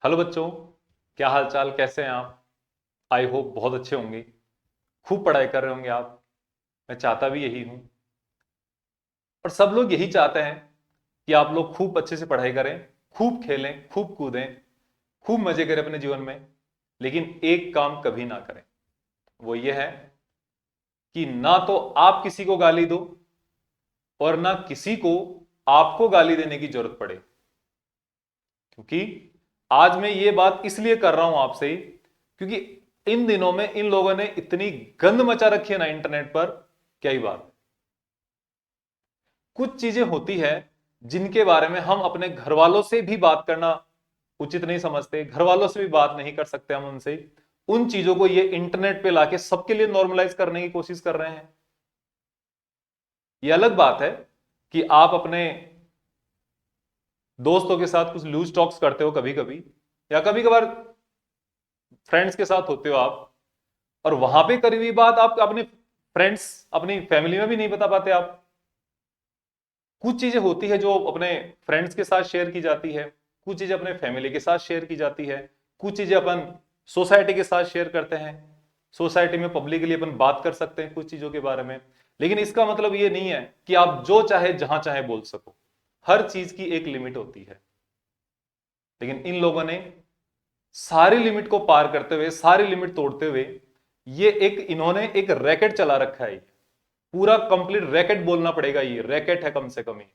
Hello बच्चों। क्या हाल चाल, कैसे हैं आप? आई होप बहुत अच्छे होंगे। खूब पढ़ाई कर रहे होंगे आप। मैं चाहता भी यही हूं। और सब लोग यही चाहते हैं कि आप लोग खूब अच्छे से पढ़ाई करें, खूब खेलें, खूब कूदें, खूब मजे करें अपने जीवन में। लेकिन एक काम कभी ना करें, वो ये है कि ना तो आप किसी को गाली दो और ना किसी को आपको गाली देने की जरूरत पड़े। क्योंकि आज मैं ये बात इसलिए कर रहा हूं आपसे, क्योंकि इन दिनों में इन लोगों ने इतनी गंद मचा रखी है ना इंटरनेट पर, क्या ही बात। कुछ चीजें होती है जिनके बारे में हम अपने घर वालों से भी बात करना उचित नहीं समझते, घर वालों से भी बात नहीं कर सकते हम उनसे। उन चीजों को ये इंटरनेट पे लाके सबके लिए नॉर्मलाइज करने की कोशिश कर रहे हैं। ये अलग बात है कि आप अपने दोस्तों के साथ कुछ लूज टॉक्स करते हो कभी कभी, या कभी कभार फ्रेंड्स के साथ होते हो आप, और वहां पे करी हुई बात आप अपने फ्रेंड्स, अपनी फैमिली में भी नहीं बता पाते आप। कुछ चीजें होती है जो अपने फ्रेंड्स के साथ शेयर की जाती है, कुछ चीजें अपने फैमिली के साथ शेयर की जाती है, कुछ चीजें अपन सोसाइटी के साथ शेयर करते हैं। सोसाइटी में पब्लिकली अपन बात कर सकते हैं कुछ चीजों के बारे में। लेकिन इसका मतलब ये नहीं है कि आप जो चाहे जहां चाहे बोल सको। हर चीज की एक लिमिट होती है। लेकिन इन लोगों ने सारी लिमिट को पार करते हुए, सारी लिमिट तोड़ते हुए, ये एक इन्होंने एक रैकेट चला रखा है। पूरा कंप्लीट रैकेट बोलना पड़ेगा, ये रैकेट है कम से कम ही।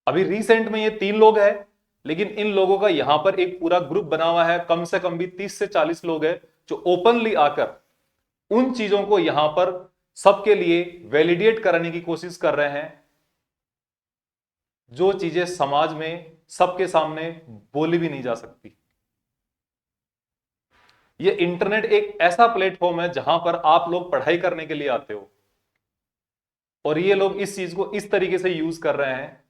अभी रिसेंट में ये 3 लोग हैं, लेकिन इन लोगों का यहां पर एक पूरा ग्रुप बना हुआ है, कम से कम भी 30 से 40 लोग हैं जो ओपनली आकर उन चीजों को यहां पर सबके लिए वैलिडेट करने की कोशिश कर रहे हैं, जो चीजें समाज में सबके सामने बोली भी नहीं जा सकती। ये इंटरनेट एक ऐसा प्लेटफॉर्म है जहां पर आप लोग पढ़ाई करने के लिए आते हो, और ये लोग इस चीज को इस तरीके से यूज कर रहे हैं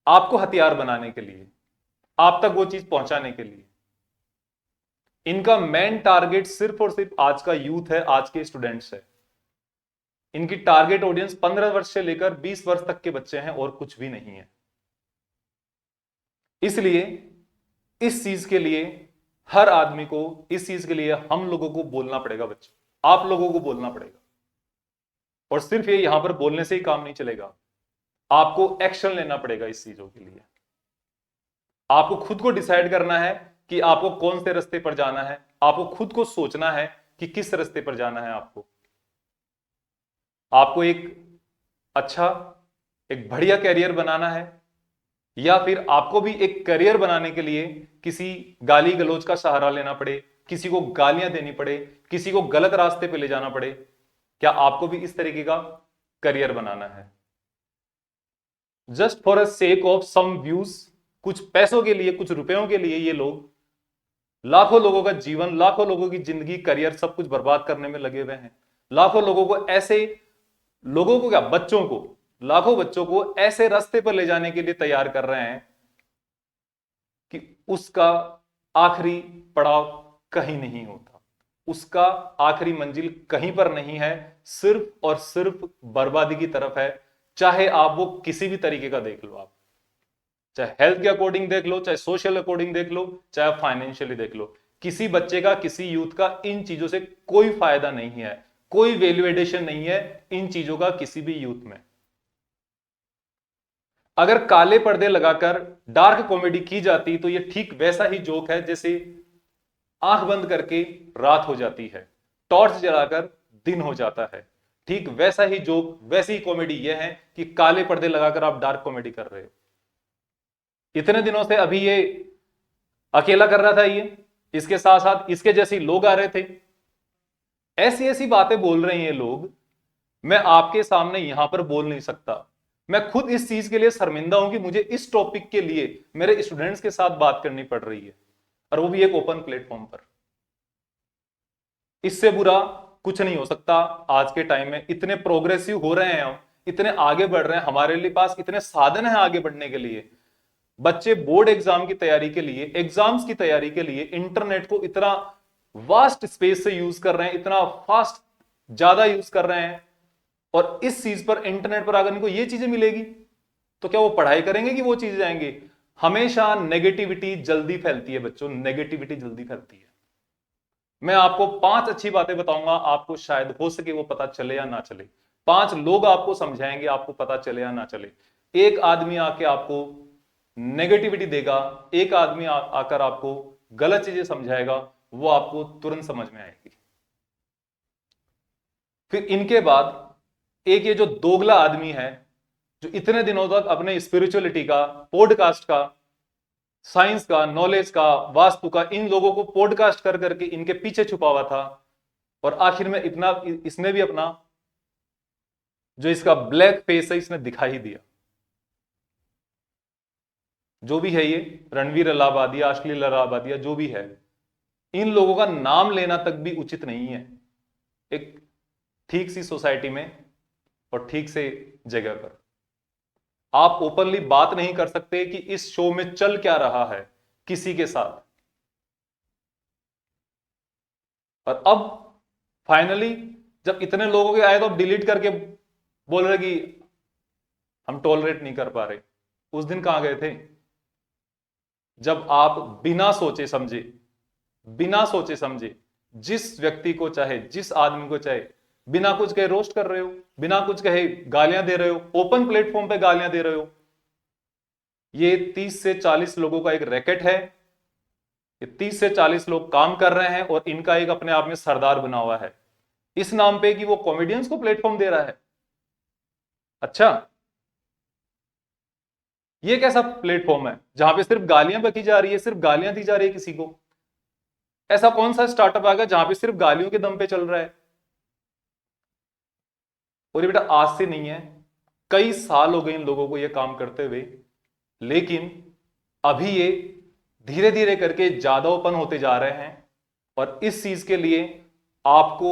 आपको हथियार बनाने के लिए, आप तक वो चीज पहुंचाने के लिए। इनका मेन टारगेट सिर्फ और सिर्फ आज का यूथ है, आज के स्टूडेंट्स है। इनकी टारगेट ऑडियंस 15 वर्ष से लेकर 20 वर्ष तक के बच्चे हैं, और कुछ भी नहीं है। इसलिए इस चीज के लिए हर आदमी को, इस चीज के लिए हम लोगों को बोलना पड़ेगा बच्चों, आप लोगों को बोलना पड़ेगा। और सिर्फ ये यहां पर बोलने से ही काम नहीं चलेगा, आपको एक्शन लेना पड़ेगा इस चीजों के लिए। आपको खुद को डिसाइड करना है कि आपको कौन से रास्ते पर जाना है। आपको खुद को सोचना है कि किस रास्ते पर जाना है। आपको एक अच्छा, एक बढ़िया कैरियर बनाना है, या फिर आपको भी एक करियर बनाने के लिए किसी गाली गलौज का सहारा लेना पड़े, किसी को गालियां देनी पड़े, किसी को गलत रास्ते पे ले जाना पड़े? क्या आपको भी इस तरीके का करियर बनाना है? Just for a sake of some views, कुछ पैसों के लिए, कुछ रुपयों के लिए ये लोग लाखों लोगों का जीवन, लाखों लोगों की जिंदगी, करियर सब कुछ बर्बाद करने में लगे हुए हैं। लाखों लोगों को ऐसे, लोगों को क्या, बच्चों को, लाखों बच्चों को ऐसे रास्ते पर ले जाने के लिए तैयार कर रहे हैं कि उसका आखिरी पड़ाव कहीं नहीं होता, उसका आखिरी मंजिल कहीं पर नहीं है, सिर्फ और सिर्फ बर्बादी की तरफ है। चाहे आप वो किसी भी तरीके का देख लो, आप चाहे हेल्थ के अकॉर्डिंग देख लो, चाहे सोशल अकॉर्डिंग देख लो, चाहे फाइनेंशियली देख लो। किसी बच्चे का, किसी यूथ का इन चीजों से कोई फायदा नहीं है, कोई वैल्यू एडिशन नहीं है इन चीजों का किसी भी यूथ में। अगर काले पर्दे लगाकर डार्क कॉमेडी की जाती तो ये ठीक वैसा ही जोक है जैसे आंख बंद करके रात हो जाती है, टॉर्च जलाकर दिन हो जाता है। ठीक वैसा ही जोक, वैसी ही कॉमेडी यह है कि काले पर्दे लगाकर आप डार्क कॉमेडी कर रहे हो। इतने दिनों से अभी ये अकेला कर रहा था, ये इसके साथ साथ इसके जैसे लोग आ रहे थे, ऐसी ऐसी बातें बोल रहे हैं ये लोग। मैं आपके सामने यहां पर बोल नहीं सकता। मैं खुद इस चीज के लिए शर्मिंदा हूं कि मुझे इस टॉपिक के लिए मेरे स्टूडेंट्स के साथ बात करनी पड़ रही है, और वो भी एक ओपन प्लेटफॉर्म पर। इससे बुरा कुछ नहीं हो सकता। आज के टाइम में इतने प्रोग्रेसिव हो रहे हैं हम, इतने आगे बढ़ रहे हैं, हमारे लिए पास इतने साधन हैं आगे बढ़ने के लिए। बच्चे बोर्ड एग्जाम की तैयारी के लिए, एग्जाम्स की तैयारी के लिए इंटरनेट को इतना वास्ट स्पेस से यूज कर रहे हैं, इतना फास्ट ज्यादा यूज कर रहे हैं। और इस चीज पर, इंटरनेट पर अगर इनको ये चीजें मिलेगी तो क्या वो पढ़ाई करेंगे कि वो चीजें जाएंगे? हमेशा नेगेटिविटी जल्दी फैलती है बच्चों, नेगेटिविटी जल्दी फैलती है। मैं आपको 5 अच्छी बातें बताऊंगा, आपको शायद हो सके वो पता चले या ना चले। 5 लोग आपको समझाएंगे, आपको पता चले या ना चले। एक आदमी आके आपको नेगेटिविटी देगा, एक आदमी आकर आपको गलत चीजें समझाएगा, वो आपको तुरंत समझ में आएगी। फिर इनके बाद एक ये जो दोगला आदमी है, जो इतने दिनों तक अपने स्पिरिचुअलिटी का, पॉडकास्ट का, साइंस का, नॉलेज का, वास्तु का, इन लोगों को पॉडकास्ट कर करके इनके पीछे छुपा हुआ था, और आखिर में इतना इसने भी अपना जो इसका ब्लैक फेस है इसने दिखा ही दिया। जो भी है ये रणवीर अलाहाबादिया, अश्लील अलाहाबादिया, जो भी है, इन लोगों का नाम लेना तक भी उचित नहीं है एक ठीक सी सोसाइटी में और ठीक से जगह पर। आप ओपनली बात नहीं कर सकते कि इस शो में चल क्या रहा है किसी के साथ। और अब फाइनली जब इतने लोगों के आए तो अब डिलीट करके बोल रहे कि हम टॉलरेट नहीं कर पा रहे। उस दिन कहां गए थे जब आप बिना सोचे समझे जिस व्यक्ति को चाहे, जिस आदमी को चाहे, बिना कुछ कहे रोस्ट कर रहे हो, बिना कुछ कहे गालियां दे रहे हो, ओपन प्लेटफॉर्म पे गालियां दे रहे हो। ये 30 से 40 लोगों का एक रैकेट है। ये 30 से 40 लोग काम कर रहे हैं और इनका एक अपने आप में सरदार बना हुआ है, इस नाम पे कि वो कॉमेडियंस को प्लेटफॉर्म दे रहा है। अच्छा, ये कैसा प्लेटफॉर्म है जहां पे सिर्फ गालियां बकी जा रही है, सिर्फ गालियां दी जा रही है किसी को? ऐसा कौन सा स्टार्टअप आ गया जहां पे सिर्फ गालियों के दम पे चल रहा है? और ये बेटा आज से नहीं है, कई साल हो गए इन लोगों को ये काम करते हुए, लेकिन अभी ये धीरे धीरे करके ज्यादा ओपन होते जा रहे हैं। और इस चीज के लिए आपको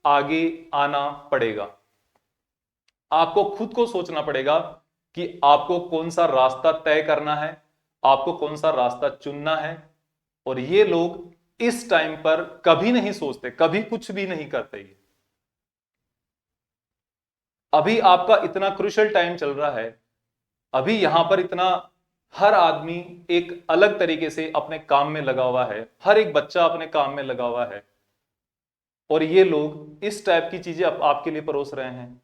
आगे आना पड़ेगा। आपको खुद को सोचना पड़ेगा कि आपको कौन सा रास्ता तय करना है, आपको कौन सा रास्ता चुनना है। और ये लोग इस टाइम पर कभी नहीं सोचते, कभी कुछ भी नहीं करते। ये अभी आपका इतना क्रूशियल टाइम चल रहा है, अभी यहां पर इतना हर आदमी एक अलग तरीके से अपने काम में लगा हुआ है, हर एक बच्चा अपने काम में लगा हुआ है, और ये लोग इस टाइप की चीजें आपके लिए परोस रहे हैं।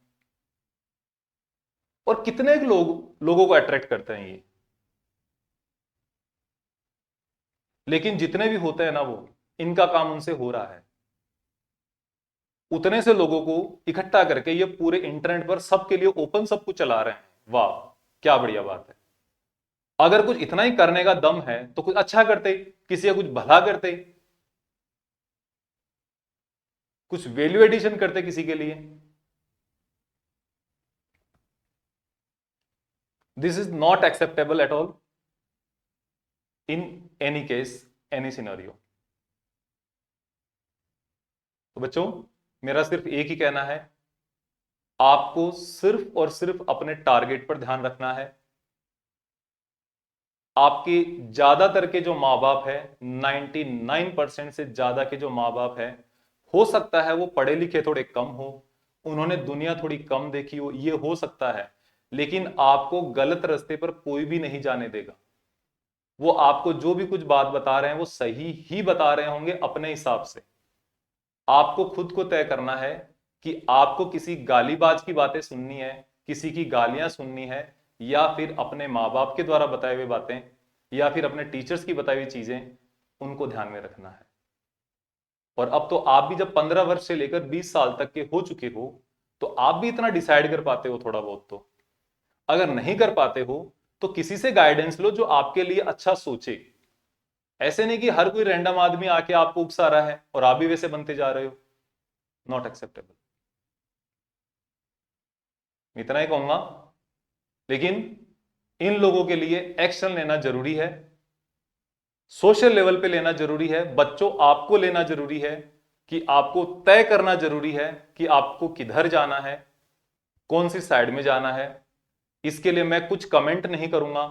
और कितने लोगों को अट्रैक्ट करते हैं ये। लेकिन जितने भी होते हैं ना, वो इनका काम उनसे हो रहा है। उतने से लोगों को इकट्ठा करके ये पूरे इंटरनेट पर सबके लिए ओपन सब कुछ चला रहे हैं। वाह, क्या बढ़िया बात है। अगर कुछ इतना ही करने का दम है तो कुछ अच्छा करते, किसी का कुछ भला करते, कुछ वैल्यू एडिशन करते किसी के लिए। This is not acceptable at all in any case, any scenario. तो बच्चों, मेरा सिर्फ एक ही कहना है, आपको सिर्फ और सिर्फ अपने टारगेट पर ध्यान रखना है। आपके ज्यादातर के जो माँ बाप है, 99% से ज्यादा के जो माँ बाप है, हो सकता है वो पढ़े लिखे थोड़े कम हो, उन्होंने दुनिया थोड़ी कम देखी हो, ये हो सकता है, लेकिन आपको गलत रास्ते पर कोई भी नहीं जाने देगा। वो आपको जो भी कुछ बात बता रहे हैं वो सही ही बता रहे होंगे अपने हिसाब से। आपको खुद को तय करना है कि आपको किसी गालीबाज की बातें सुननी है, किसी की गालियां सुननी है, या फिर अपने माँ बाप के द्वारा बताए हुए बातें, या फिर अपने टीचर्स की बताई हुई चीजें, उनको ध्यान में रखना है। और अब तो आप भी जब 15 वर्ष से लेकर 20 साल तक के हो चुके हो, तो आप भी इतना डिसाइड कर पाते हो थोड़ा बहुत। तो अगर नहीं कर पाते हो तो किसी से गाइडेंस लो जो आपके लिए अच्छा सोचे। ऐसे नहीं कि हर कोई रैंडम आदमी आके आपको उकसा रहा है और आप भी वैसे बनते जा रहे हो। Not acceptable. इतना ही कहूंगा, लेकिन इन लोगों के लिए एक्शन लेना जरूरी है, सोशल लेवल पे लेना जरूरी है। बच्चों, आपको लेना जरूरी है कि आपको तय करना जरूरी है कि आपको किधर जाना है, कौन सी साइड में जाना है। इसके लिए मैं कुछ कमेंट नहीं करूंगा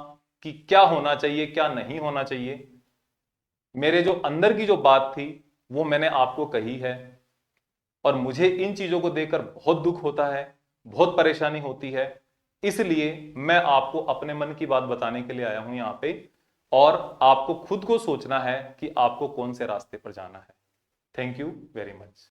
कि क्या होना चाहिए क्या नहीं होना चाहिए। मेरे जो अंदर की जो बात थी वो मैंने आपको कही है, और मुझे इन चीजों को देखकर बहुत दुख होता है, बहुत परेशानी होती है। इसलिए मैं आपको अपने मन की बात बताने के लिए आया हूं यहां पे, और आपको खुद को सोचना है कि आपको कौन से रास्ते पर जाना है। Thank you very much.